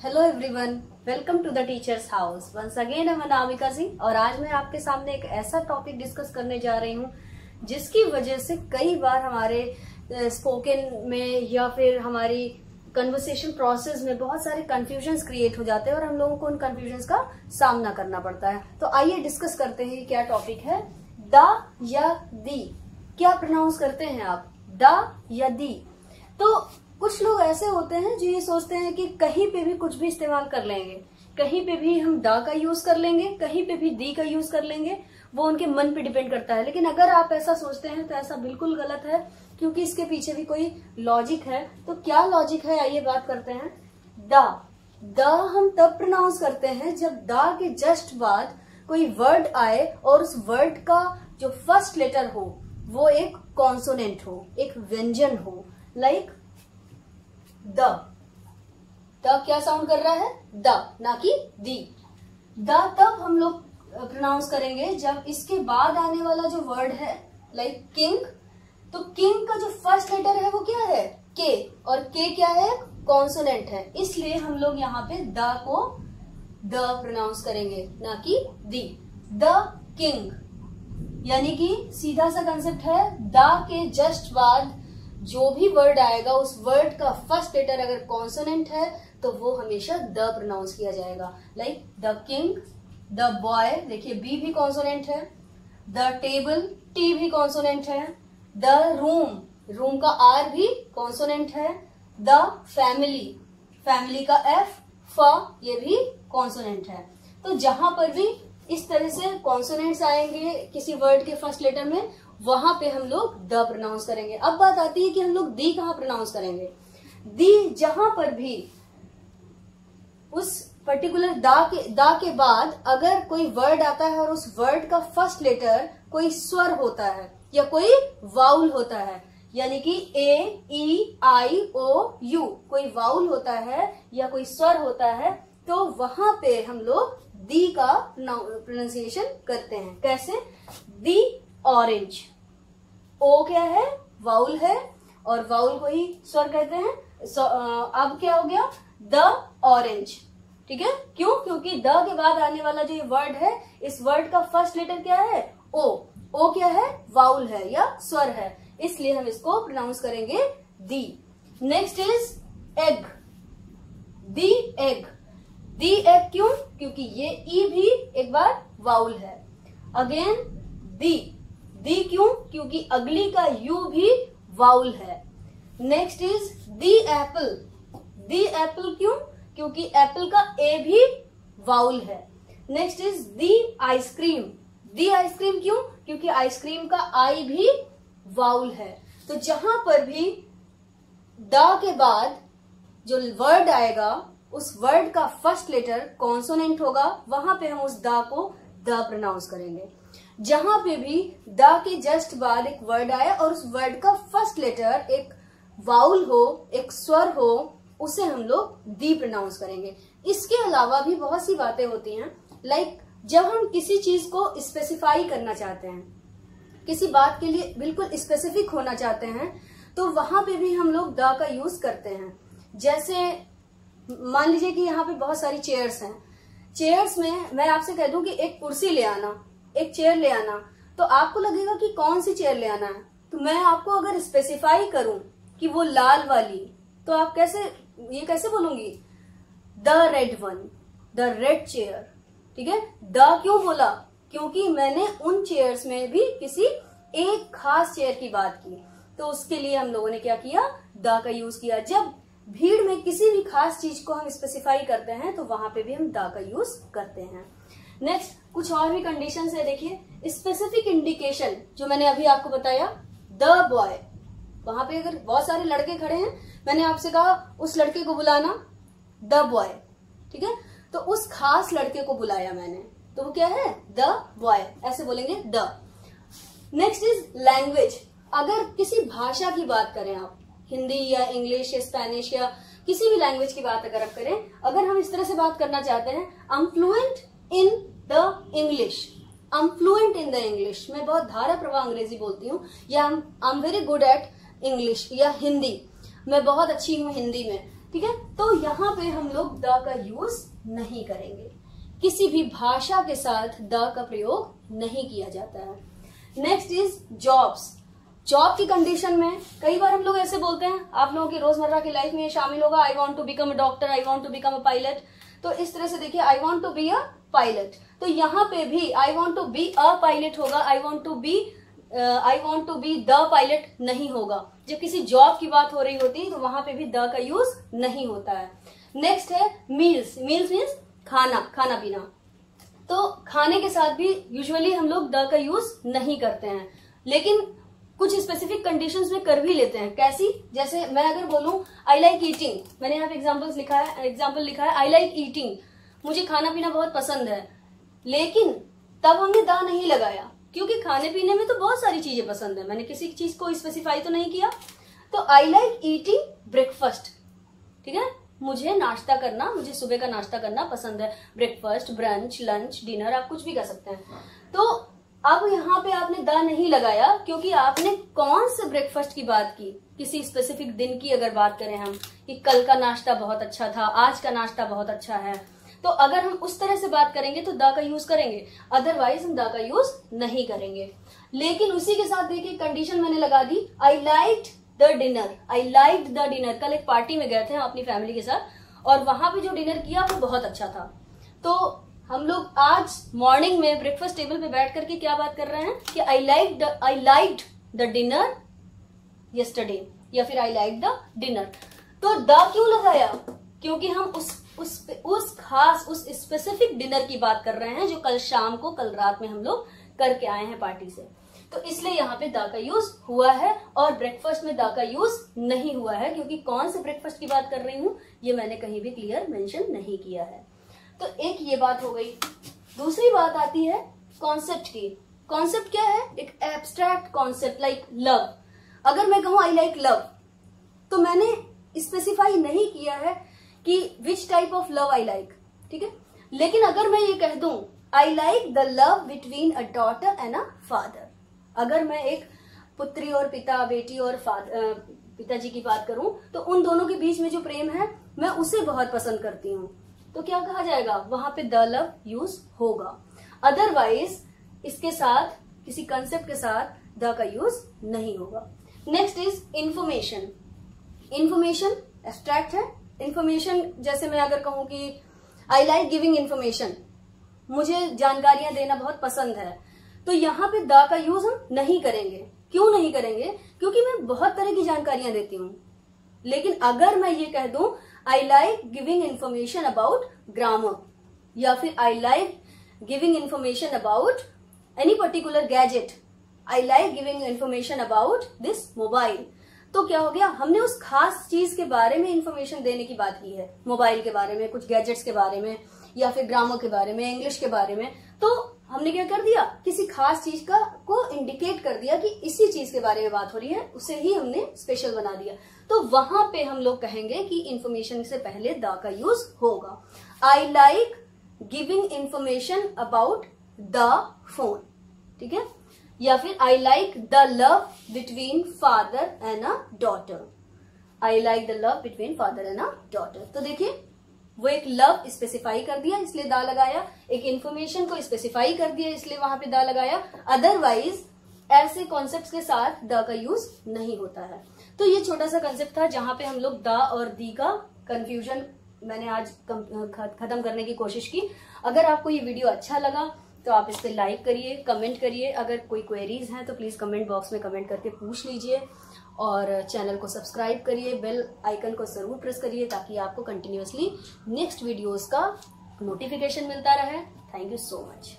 Hello everyone, welcome to the teachers house. Once again I am Anamika Singh और आज मैं आपके सामने एक ऐसा टॉपिक डिस्कस करने जा रही हूँ जिसकी वजह से कई बार हमारे स्पोकन में या फिर हमारी कन्वर्सेशन प्रोसेस में बहुत सारे कंफ्यूजन्स क्रिएट हो जाते हैं और हम लोगों को उन कंफ्यूजन्स का सामना करना पड़ता है। तो आइए डिस्कस करते हैं क्या टॉपिक है। द या दी, क्या प्रोनाउंस करते हैं आप, द या दी? तो कुछ लोग ऐसे होते हैं जो ये सोचते हैं कि कहीं पे भी कुछ भी इस्तेमाल कर लेंगे, कहीं पे भी हम द का यूज कर लेंगे, कहीं पे भी दी का यूज कर लेंगे, वो उनके मन पे डिपेंड करता है। लेकिन अगर आप ऐसा सोचते हैं तो ऐसा बिल्कुल गलत है, क्योंकि इसके पीछे भी कोई लॉजिक है। तो क्या लॉजिक है, आइए बात करते हैं। द हम तब प्रोनाउंस करते हैं जब द के जस्ट बाद कोई वर्ड आए और उस वर्ड का जो फर्स्ट लेटर हो वो एक कॉन्सोनेंट हो, एक व्यंजन हो। लाइक द क्या साउंड कर रहा है, द, ना कि दी। द तब हम लोग प्रोनाउंस करेंगे जब इसके बाद आने वाला जो वर्ड है, लाइक किंग, तो किंग का जो फर्स्ट लेटर है वो क्या है, के, और के क्या है, कॉन्सोनेंट है। इसलिए हम लोग यहाँ पे द को द प्रोनाउंस करेंगे, ना कि दी। द किंग, यानी कि सीधा सा कंसेप्ट है, द के जस्ट बाद जो भी वर्ड आएगा उस वर्ड का फर्स्ट लेटर अगर कॉन्सोनेंट है तो वो हमेशा द प्रोनाउंस किया जाएगा। Like the king, the boy, देखिए बी भी कॉन्सोनेंट है, द टेबल, टी भी कॉन्सोनेंट है, द रूम का आर भी कॉन्सोनेंट है, द फैमिली, फैमिली का एफ, फ, ये भी कॉन्सोनेंट है। तो जहां पर भी इस तरह से कॉन्सोनेंट्स आएंगे किसी वर्ड के फर्स्ट लेटर में, वहां पे हम लोग द प्रोनाउंस करेंगे। अब बात आती है कि हम लोग दी कहाँ प्रोनाउंस करेंगे। दी जहां पर भी उस पर्टिकुलर दा के बाद अगर कोई वर्ड आता है और उस वर्ड का फर्स्ट लेटर कोई स्वर होता है या कोई वाउल होता है, यानी कि ए, ई, आई, ओ, यू, कोई वाउल होता है या कोई स्वर होता है, तो वहां पे हम लोग दी का प्रोनाउंसिएशन करते हैं। कैसे? दी ऑरेंज, ओ क्या है, वाउल है, और वाउल को ही स्वर कहते हैं। अब क्या हो गया, द ऑरेंज, ठीक है। क्यों? क्योंकि द के बाद आने वाला जो ये वर्ड है, इस वर्ड का फर्स्ट लेटर क्या है, ओ। ओ क्या है, वाउल है या स्वर है, इसलिए हम इसको प्रोनाउंस करेंगे the. Next is egg, the egg. The egg क्यों? क्योंकि ये ई भी एक बार वाउल है। अगेन दी क्यों? क्योंकि अगली का यू भी वाउल है। Next is the Apple, the Apple क्यों? क्योंकि एप्पल का ए भी वाउल है। Next is the ice cream, the ice cream क्यों? क्योंकि आइसक्रीम का आई भी वाउल है। तो जहां पर भी द के बाद जो वर्ड आएगा उस वर्ड का फर्स्ट लेटर कॉन्सोनेंट होगा, वहां पे हम उस द को द प्रोनाउंस करेंगे। जहां पे भी द के जस्ट बाद एक वर्ड आए और उस वर्ड का फर्स्ट लेटर एक वाउल हो, एक स्वर हो, उसे हम लोग दी प्रोनाउंस करेंगे। इसके अलावा भी बहुत सी बातें होती हैं। लाइक जब हम किसी चीज को स्पेसिफाई करना चाहते हैं, किसी बात के लिए बिल्कुल स्पेसिफिक होना चाहते हैं, तो वहां पे भी हम लोग द का यूज करते हैं। जैसे मान लीजिए कि यहाँ पे बहुत सारी चेयर्स हैं, चेयर्स में मैं आपसे कह दूं कि एक कुर्सी ले आना, एक चेयर ले आना, तो आपको लगेगा कि कौन सी चेयर ले आना है। तो मैं आपको अगर स्पेसिफाई करूं कि वो लाल वाली, तो आप कैसे बोलूंगी, the red one, the red chair, ठीक है। द क्यों बोला? क्योंकि मैंने उन चेयर्स में भी किसी एक खास चेयर की बात की, तो उसके लिए हम लोगों ने क्या किया, द का यूज किया। जब भीड़ में किसी भी खास चीज को हम स्पेसिफाई करते हैं तो वहां पे भी हम द का यूज करते हैं। नेक्स्ट कुछ और भी कंडीशन है, देखिए स्पेसिफिक इंडिकेशन जो मैंने अभी आपको बताया, द बॉय, वहां पे अगर बहुत सारे लड़के खड़े हैं, मैंने आपसे कहा उस लड़के को बुलाना, द बॉय, ठीक है, तो उस खास लड़के को बुलाया मैंने, तो वो क्या है, द बॉय, ऐसे बोलेंगे द। Next is language. अगर किसी भाषा की बात करें आप, हिंदी या इंग्लिश या स्पेनिश या किसी भी लैंग्वेज की बात अगर आप करें, अगर हम इस तरह से बात करना चाहते हैं, I am fluent in the English, I am fluent in the English, मैं बहुत धारा प्रवाह अंग्रेजी बोलती हूँ, या I am very good at English, या हिंदी, मैं बहुत अच्छी हूँ हिंदी में, ठीक है, तो यहाँ पे हम लोग द का यूज नहीं करेंगे, किसी भी भाषा के साथ द का प्रयोग नहीं किया जाता है। Next is jobs. जॉब की कंडीशन में कई बार हम लोग ऐसे बोलते हैं, आप लोगों की रोजमर्रा की लाइफ में ये शामिल होगा, I want to become a doctor, I want to become a pilot. तो इस तरह से देखिए, I want to be a pilot, तो यहाँ पे भी I want to be a pilot होगा, I want to be the pilot नहीं होगा। जब किसी जॉब की बात हो रही होती है तो वहां पे भी द का यूज नहीं होता है। नेक्स्ट है मील्स। मील्स मीन्स खाना, खाना पीना। तो खाने के साथ भी यूजुअली हम लोग द का यूज नहीं करते हैं, लेकिन कुछ स्पेसिफिक कंडीशंस में कर भी लेते हैं। कैसी? जैसे मैं अगर बोलूं आई लाइक ईटिंग, मैंने यहाँ पे एग्जाम्पल लिखा है आई लाइक ईटिंग, मुझे खाना पीना बहुत पसंद है, लेकिन तब हमने दा नहीं लगाया क्योंकि खाने पीने में तो बहुत सारी चीजें पसंद है, मैंने किसी चीज को स्पेसिफाई तो नहीं किया। तो आई लाइक ईटिंग ब्रेकफास्ट, ठीक है, मुझे नाश्ता करना, मुझे सुबह का नाश्ता करना पसंद है। ब्रेकफास्ट, ब्रंच, लंच, डिनर, आप कुछ भी कर सकते हैं। तो अब यहाँ पे आपने दा नहीं लगाया क्योंकि आपने कौन से ब्रेकफास्ट की बात की, किसी स्पेसिफिक दिन की अगर बात करें हम कि कल का नाश्ता बहुत अच्छा था, आज का नाश्ता बहुत अच्छा है, तो अगर हम उस तरह से बात करेंगे तो दा का यूज करेंगे, अदरवाइज हम दा का यूज नहीं करेंगे। लेकिन उसी के साथ देखिए कंडीशन मैंने लगा दी, I liked the dinner, I liked the dinner. कल एक पार्टी में गए थे अपनी फैमिली के साथ और वहां पे जो डिनर किया वो बहुत अच्छा था। तो हम लोग आज मॉर्निंग में ब्रेकफास्ट टेबल पे बैठ करके क्या बात कर रहे हैं कि आई लाइक्ड द डिनर यस्टरडे, या फिर आई लाइक द डिनर। तो द क्यों लगाया? क्योंकि हम उस खास, उस स्पेसिफिक डिनर की बात कर रहे हैं जो कल शाम को, कल रात में हम लोग करके आए हैं पार्टी से। तो इसलिए यहाँ पे दा का यूज हुआ है और ब्रेकफास्ट में दा का यूज नहीं हुआ है, क्योंकि कौन से ब्रेकफास्ट की बात कर रही हूँ ये मैंने कहीं भी क्लियर मेंशन नहीं किया है। तो एक ये बात हो गई। दूसरी बात आती है कॉन्सेप्ट की। कॉन्सेप्ट क्या है? एक एब्स्ट्रैक्ट कॉन्सेप्ट लाइक लव। अगर मैं कहूं आई लाइक लव, तो मैंने स्पेसिफाई नहीं किया है कि which type of love I like, ठीक है। लेकिन अगर मैं ये कह दूं I like the love between a daughter and a father, अगर मैं एक पुत्री और पिता, बेटी और पिताजी की बात करूं, तो उन दोनों के बीच में जो प्रेम है मैं उसे बहुत पसंद करती हूँ, तो क्या कहा जाएगा? वहां पे द लव यूज होगा। अदरवाइज इसके साथ, किसी कंसेप्ट के साथ द का यूज नहीं होगा। Next is information. Information abstract है। इंफॉर्मेशन जैसे मैं अगर कहूं कि आई लाइक गिविंग इंफॉर्मेशन, मुझे जानकारियां देना बहुत पसंद है, तो यहाँ पे द का यूज हम नहीं करेंगे। क्यों नहीं करेंगे? क्योंकि मैं बहुत तरह की जानकारियां देती हूँ। लेकिन अगर मैं ये कह दूं I like giving information about grammar, या फिर I like giving information about any particular gadget, I like giving information about this mobile, तो क्या हो गया? हमने उस खास चीज के बारे में इंफॉर्मेशन देने की बात की है, मोबाइल के बारे में, कुछ गैजेट्स के बारे में, या फिर ग्रामर के बारे में, इंग्लिश के बारे में। तो हमने क्या कर दिया? किसी खास चीज को इंडिकेट कर दिया कि इसी चीज के बारे में बात हो रही है, उसे ही हमने स्पेशल बना दिया। तो वहां पे हम लोग कहेंगे कि इंफॉर्मेशन से पहले द का यूज होगा। I like giving information about the phone, ठीक है, या फिर I like the love between father and a daughter. I like the love between father and a daughter. तो देखिए वो एक लव स्पेसिफाई कर दिया इसलिए दा लगाया, एक इंफॉर्मेशन को स्पेसिफाई कर दिया इसलिए वहां पे दा लगाया। अदरवाइज ऐसे कॉन्सेप्ट्स के साथ द का यूज नहीं होता है। तो ये छोटा सा कंसेप्ट था जहां पे हम लोग द और दी का कंफ्यूजन मैंने आज खत्म करने की कोशिश की। अगर आपको ये वीडियो अच्छा लगा तो आप इस पे लाइक करिए, कमेंट करिए। अगर कोई क्वेरीज हैं तो प्लीज कमेंट बॉक्स में कमेंट करके पूछ लीजिए, और चैनल को सब्सक्राइब करिए, बेल आइकन को जरूर प्रेस करिए ताकि आपको कंटिन्यूअसली नेक्स्ट वीडियोस का नोटिफिकेशन मिलता रहे। Thank you so much.